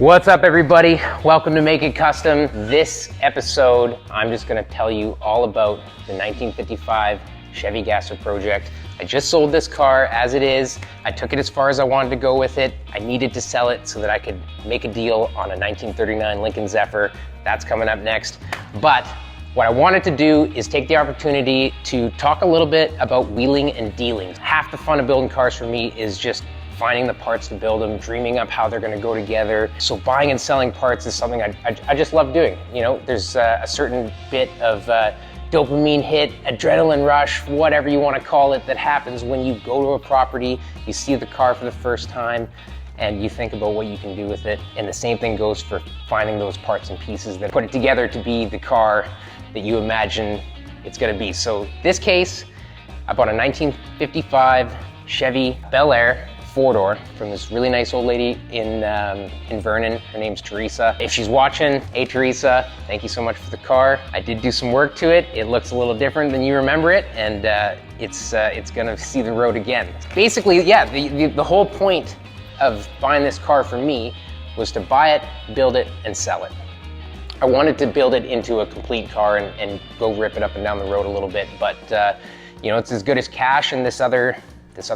What's up, everybody? Welcome to Make It Custom. This episode, I'm just gonna tell you all about the 1955 Chevy GASSER project. I just sold this car as it is. I took it as far as I wanted to go with it. I needed to sell it so that I could make a deal on a 1939 Lincoln Zephyr. That's coming up next. But what I wanted to do is take the opportunity to talk a little bit about wheeling and dealing. Half the fun of building cars for me is just finding the parts to build them, dreaming up how they're gonna go together. So buying and selling parts is something I just love doing. You know, there's a certain bit of dopamine hit, adrenaline rush, whatever you wanna call it, that happens when you go to a property, you see the car for the first time, and you think about what you can do with it. And the same thing goes for finding those parts and pieces that put it together to be the car that you imagine it's gonna be. So this case, I bought a 1955 Chevy Belair 4-door from this really nice old lady in Vernon. Her name's Teresa. If she's watching, hey Teresa, thank you so much for the car. I did do some work to it. It looks a little different than you remember it, and it's gonna see the road again. Basically, yeah, the whole point of buying this car for me was to buy it, build it, and sell it. I wanted to build it into a complete car and go rip it up and down the road a little bit, but you know, it's as good as cash, and this other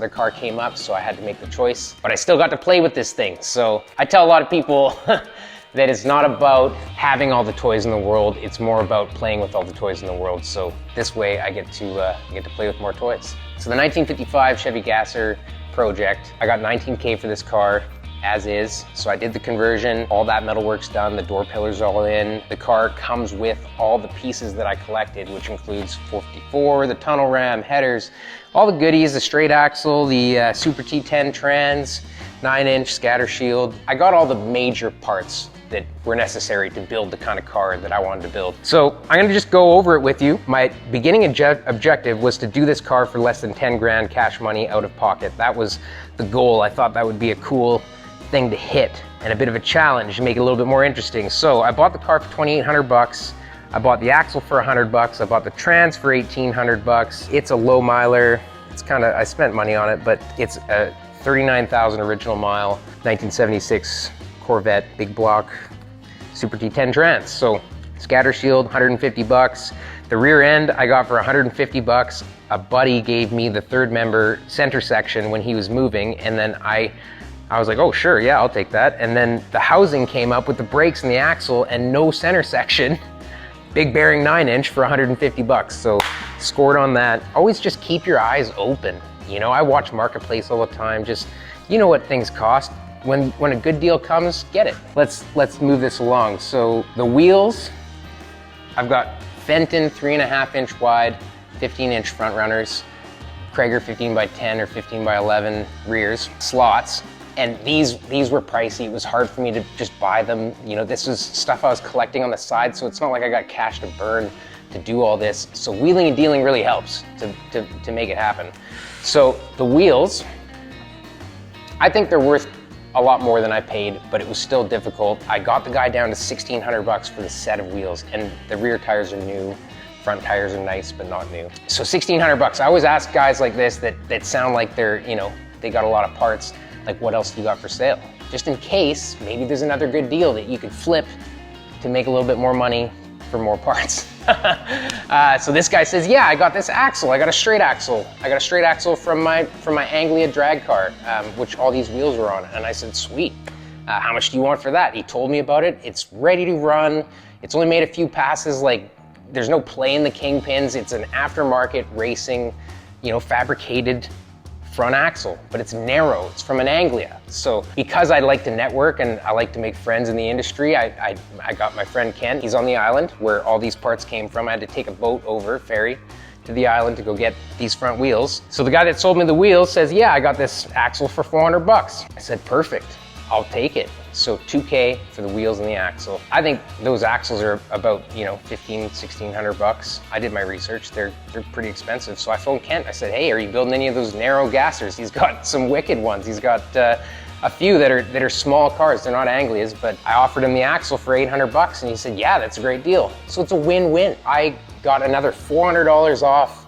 car came up, so I had to make the choice. But I still got to play with this thing. So I tell a lot of people that it's not about having all the toys in the world, it's more about playing with all the toys in the world. So this way I get to play with more toys. So the 1955 Chevy GASSER project, I got $19K for this car as is. So I did the conversion, all that metalwork's done, the door pillars all in. The car comes with all the pieces that I collected, which includes 454, the tunnel ram, headers, all the goodies, the straight axle, the Super T10 trans, 9-inch scatter shield. I got all the major parts that were necessary to build the kind of car that I wanted to build. So I'm gonna just go over it with you. My beginning objective was to do this car for less than 10 grand cash money out of pocket. That was the goal. I thought that would be a cool thing to hit and a bit of a challenge to make it a little bit more interesting. So I bought the car for 2,800 bucks. I bought the axle for 100 bucks. I bought the trans for 1,800 bucks. It's a low miler. It's I spent money on it, but it's a 39,000 original mile, 1976 Corvette, big block, Super T10 trans. So scatter shield, 150 bucks. The rear end I got for 150 bucks. A buddy gave me the third member center section when he was moving, and then I was like, oh sure, yeah, I'll take that. And then the housing came up with the brakes and the axle and no center section. Big bearing 9-inch for 150 bucks. So scored on that. Always just keep your eyes open. You know, I watch Marketplace all the time. Just, you know what things cost. When a good deal comes, get it. Let's move this along. So the wheels, I've got Fenton 3.5-inch wide, 15-inch front runners, Krager 15x10 or 15x11 rears, slots. And these were pricey. It was hard for me to just buy them. You know, this was stuff I was collecting on the side, so it's not like I got cash to burn to do all this. So wheeling and dealing really helps to make it happen. So the wheels, I think they're worth a lot more than I paid, but it was still difficult. I got the guy down to 1,600 bucks for the set of wheels, and the rear tires are new. Front tires are nice, but not new. So 1,600 bucks. I always ask guys like this that sound like they're, you know, they got a lot of parts, like what else do you got for sale? Just in case, maybe there's another good deal that you could flip to make a little bit more money for more parts. So this guy says, yeah, I got this axle. I got a straight axle. I got a straight axle from my Anglia drag car, which all these wheels were on. And I said, sweet. How much do you want for that? He told me about it. It's ready to run. It's only made a few passes. Like, there's no play in the kingpins. It's an aftermarket racing, you know, fabricated front axle, but it's narrow. It's from an Anglia. So because I like to network and I like to make friends in the industry, I got my friend Ken. He's on the island where all these parts came from. I had to take a boat over, ferry, to the island to go get these front wheels. So the guy that sold me the wheels says, yeah, I got this axle for 400 bucks. I said, perfect, I'll take it. So 2K for the wheels and the axle. I think those axles are about, you know, 1,600 bucks. I did my research, they're pretty expensive. So I phoned Kent, I said, hey, are you building any of those narrow gassers? He's got some wicked ones. He's got a few that are small cars, they're not Anglias, but I offered him the axle for 800 bucks and he said, yeah, that's a great deal. So it's a win-win. I got another $400 off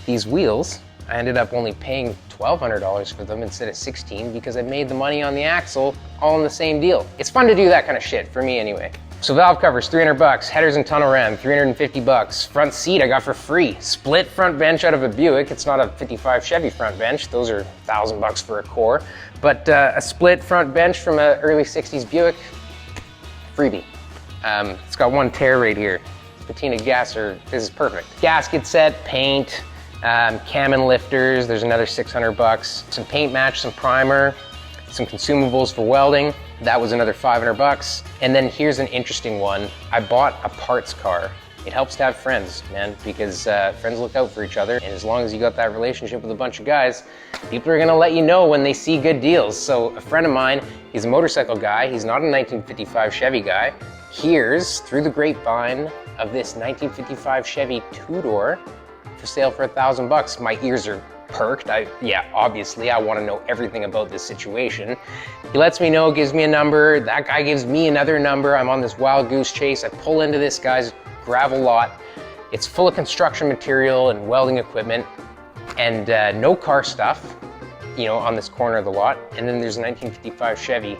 these wheels. I ended up only paying $1,200 for them instead of 16 because I made the money on the axle all in the same deal. It's fun to do that kind of shit, for me anyway. So valve covers, 300 bucks. Headers and tunnel ram, 350 bucks. Front seat I got for free. Split front bench out of a Buick. It's not a 55 Chevy front bench. Those are 1,000 bucks for a core. But a split front bench from an early 60s Buick, freebie. It's got one tear right here. Patina gasser, this is perfect. Gasket set, paint, cam and lifters, there's another 600 bucks. Some paint match, some primer, some consumables for welding. That was another 500 bucks. And then here's an interesting one. I bought a parts car. It helps to have friends, man, because friends look out for each other. And as long as you got that relationship with a bunch of guys, people are gonna let you know when they see good deals. So a friend of mine, he's a motorcycle guy. He's not a 1955 Chevy guy. Here's, through the grapevine, of this 1955 Chevy two-door for sale for 1,000 bucks. My ears are perked. Obviously, I want to know everything about this situation. He lets me know, gives me a number. That guy gives me another number. I'm on this wild goose chase. I pull into this guy's gravel lot. It's full of construction material and welding equipment and no car stuff, you know, on this corner of the lot. And then there's a 1955 Chevy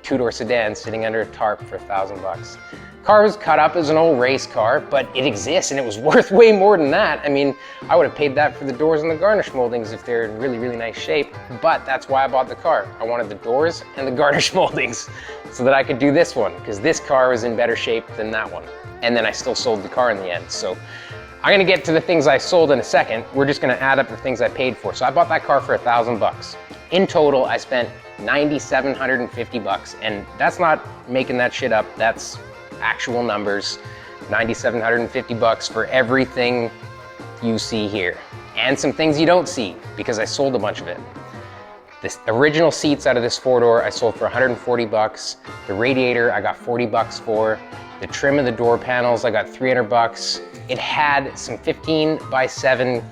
two-door sedan sitting under a tarp for 1,000 bucks. Car was cut up as an old race car, but it exists and it was worth way more than that. I mean, I would have paid that for the doors and the garnish moldings if they're in really, really nice shape, but that's why I bought the car. I wanted the doors and the garnish moldings so that I could do this one, because this car was in better shape than that one. And then I still sold the car in the end. So I'm gonna get to the things I sold in a second. We're just gonna add up the things I paid for. So I bought that car for 1,000 bucks. In total, I spent 9,750 bucks, and that's not making that shit up. That's actual numbers. 9,750 bucks for everything you see here, and some things you don't see because I sold a bunch of it. This original seats out of this four-door I sold for 140 bucks. The radiator I got 40 bucks for. The trim of the door panels I got 300 bucks. It had some 15x7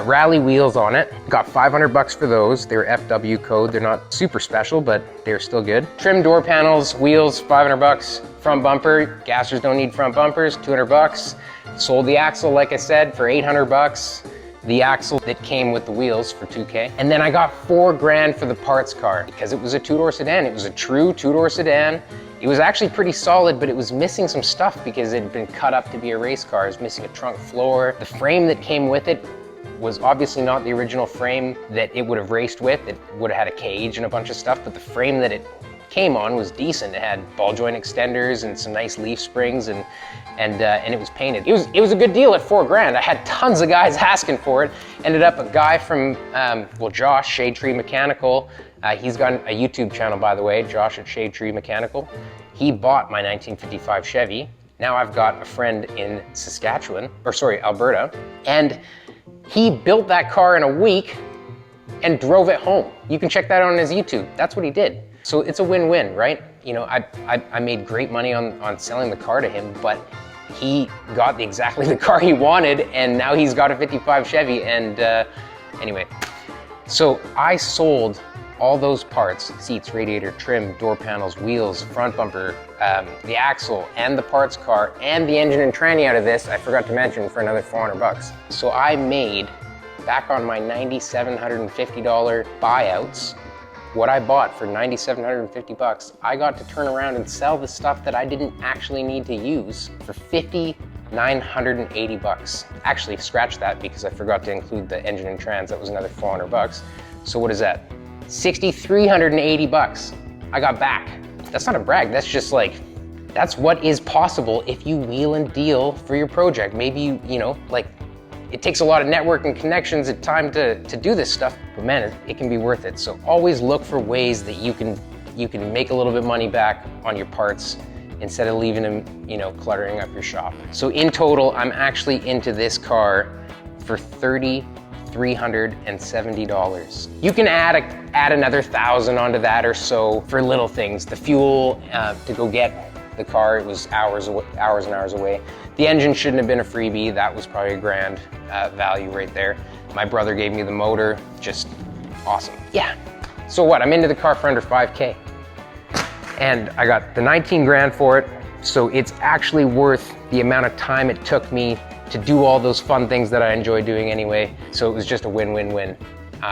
rally wheels on it. Got 500 bucks for those. They're FW code. They're not super special, but they're still good. Trim door panels, wheels, 500 bucks. Front bumper, gassers don't need front bumpers, 200 bucks. Sold the axle, like I said, for 800 bucks. The axle that came with the wheels for 2K. And then I got 4 grand for the parts car because it was a two-door sedan. It was a true two-door sedan. It was actually pretty solid, but it was missing some stuff because it had been cut up to be a race car. It was missing a trunk floor. The frame that came with it was obviously not the original frame that it would have raced with. It would have had a cage and a bunch of stuff, but the frame that it came on was decent. It had ball joint extenders and some nice leaf springs, and it was painted. It was a good deal at 4 grand. I had tons of guys asking for it. Ended up a guy from, Josh, Shade Tree Mechanical. He's got a YouTube channel, by the way, Josh at Shade Tree Mechanical. He bought my 1955 Chevy. Now I've got a friend in Alberta, and he built that car in a week and drove it home. You can check that out on his YouTube. That's what he did. So it's a win-win, right? You know, I made great money on selling the car to him, but he got exactly the car he wanted, and now he's got a 55 Chevy, and anyway. So I sold all those parts, seats, radiator, trim, door panels, wheels, front bumper, the axle, and the parts car, and the engine and tranny out of this, I forgot to mention, for another 400 bucks. So I made, back on my $9,750 buyouts, what I bought for 9,750 bucks, I got to turn around and sell the stuff that I didn't actually need to use for 5,980 bucks. Actually, scratch that because I forgot to include the engine and trans. That was another 400 bucks. So what is that? 6,380 bucks I got back. That's not a brag, that's just like, that's what is possible if you wheel and deal for your project. Maybe you know, like, it takes a lot of networking connections and time to do this stuff, but man, it can be worth it. So always look for ways that you can make a little bit money back on your parts instead of leaving them, you know, cluttering up your shop. So in total, I'm actually into this car for $3,370. You can add another 1,000 onto that or so for little things. The fuel to go get the car, it was hours and hours away. The engine shouldn't have been a freebie. That was probably a grand value right there. My brother gave me the motor, just awesome. Yeah, so what? I'm into the car for under 5K. And I got the 19 grand for it, so it's actually worth the amount of time it took me to do all those fun things that I enjoy doing anyway. So it was just a win-win-win.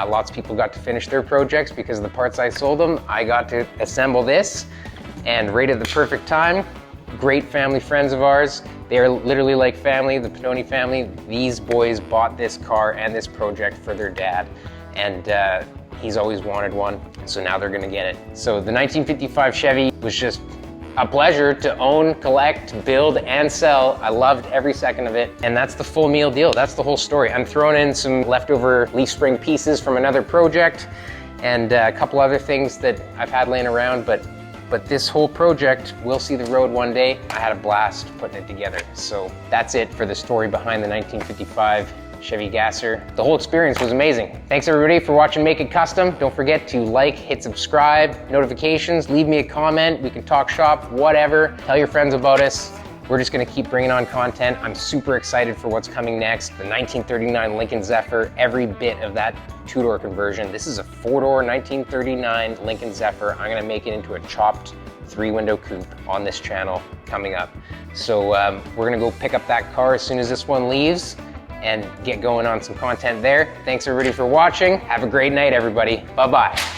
Lots of people got to finish their projects because of the parts I sold them. I got to assemble this, and right at the perfect time. Great family friends of ours. They are literally like family, the Pinoni family. These boys bought this car and this project for their dad, and he's always wanted one, so now they're gonna get it. So the 1955 Chevy was just a pleasure to own, collect, build, and sell. I loved every second of it, and that's the full meal deal. That's the whole story. I'm throwing in some leftover leaf spring pieces from another project and a couple other things that I've had laying around, but this whole project will see the road one day. I had a blast putting it together. So that's it for the story behind the 1955 Chevy Gasser. The whole experience was amazing. Thanks everybody for watching Make It Custom. Don't forget to like, hit subscribe, notifications, leave me a comment. We can talk shop, whatever. Tell your friends about us. We're just gonna keep bringing on content. I'm super excited for what's coming next. The 1939 Lincoln Zephyr, every bit of that two-door conversion. This is a four-door 1939 Lincoln Zephyr. I'm gonna make it into a chopped three-window coupe on this channel coming up. So we're gonna go pick up that car as soon as this one leaves and get going on some content there. Thanks everybody for watching. Have a great night, everybody. Bye-bye.